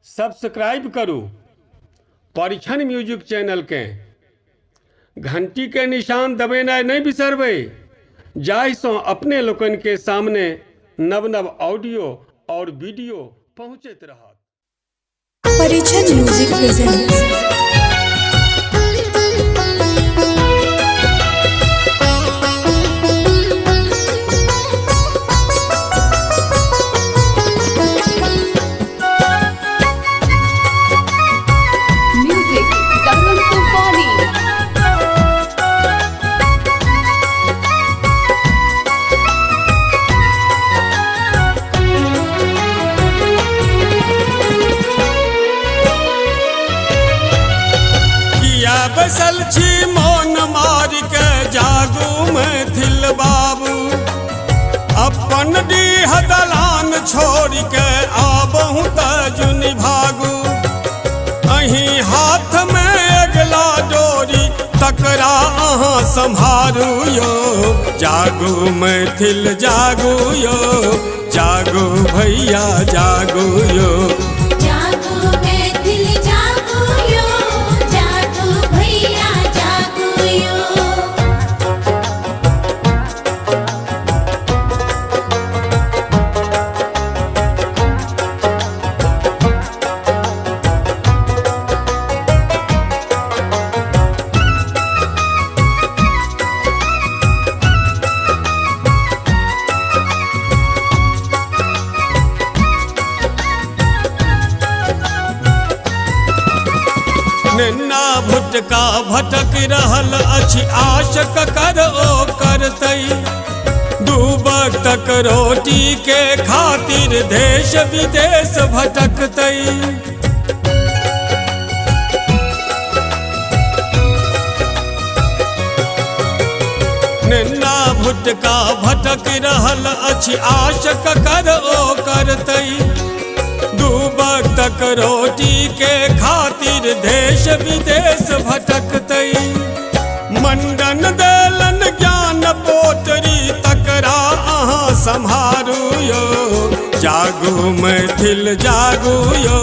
Subscribe करू परिछन music channel के घंटी के निशान दबेनाइ नहीं बिसरबै, जाहिसँ अपने लोकन के सामने नव नव ऑडियो और वीडियो पहुँचैत रहत। परिछन म्यूजिक प्रेजेंट्स बसल छी मौन मार के जागू मैथिल बाबू, अपन डीह दलान छोड़ के आबहु तजुनि भागू। अहीं हाथ में अगला डोरी तकरा अहाँ सम्हारू यो, जागू मैथिल जागू यो, जागू भैया जागू यो। नेना भुटका भटक रहल अछि आशक कर ओ करतै, डूबक तक रोटी के खातिर देश विदेश भटकतै। नेना भुटका भटक रहल अछि आशक कर ओ करतै, डूबक तक रोटी के खातिर देश विदेश भटकतै। मंडन देलन ज्ञान पोटरी तकरा अहाँ सम्हारू यो, जागू मैथिल जागू यो,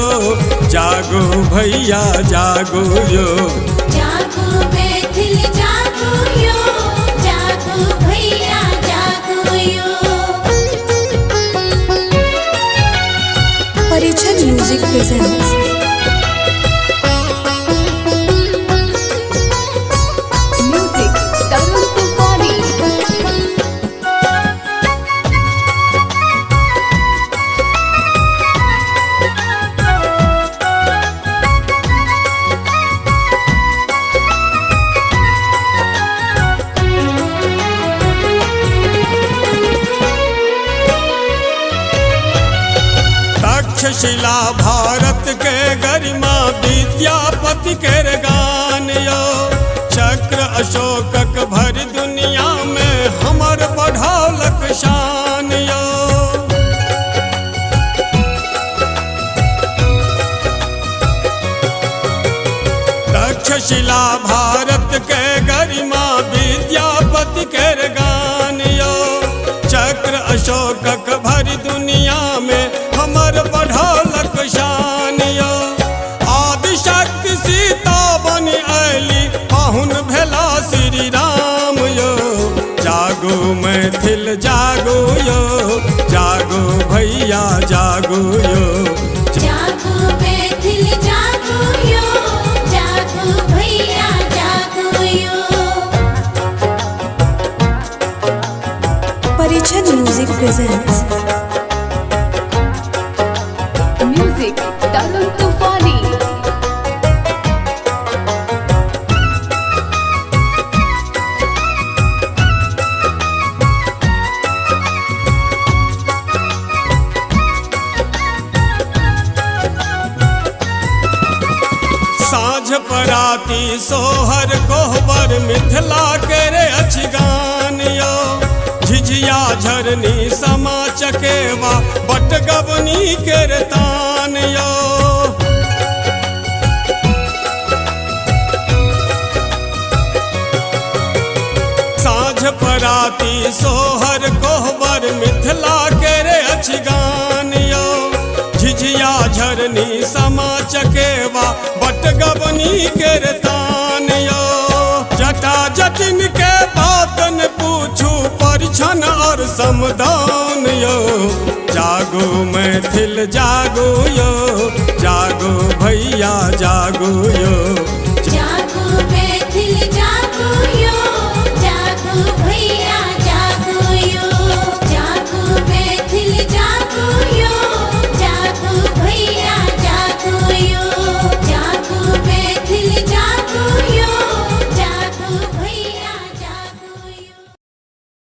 जागू भैया जागू यो। जागू मैथिल जागू यो, जागू भैया जागू यो। परिछन म्यूजिक प्रेजेंट्स तक्षशिला भारत के गरिमा विद्यापति के गान यो, चक्र अशोकक भर दुनिया में हमर बढ़ौलक शान यो। तक्षशिला भारत के गरिमा विद्यापति के गान यो, चक्र अशोकक भर दुनिया में हमर बढ़ौलक शान यो। आदिशक्ति सीता बनि अयली पाहुन भेला श्री राम यो, जागू मैथिल जागू यो, जागू भैया जागू यो। जागू मैथिल जागू यो, जागू भैया जागू यो। परिछन म्यूजिक प्रेजेंट्स साँझ पराती सोहर कोहबर मिथिला के रे अछि गान यो, झिझिया झरनी समा चकेवा बटगबनी के रे तान यो। साँझ पराती सोहर कोहबर मिथिला के रे अछि गान यो, झिझिया झरनी नहीं समा चकेवा बट गबनी के तान यो जटा जटिन के बात न पूछू परिछन और समदान यो जागो मैथिल जागो यो जागो भैया जागो यो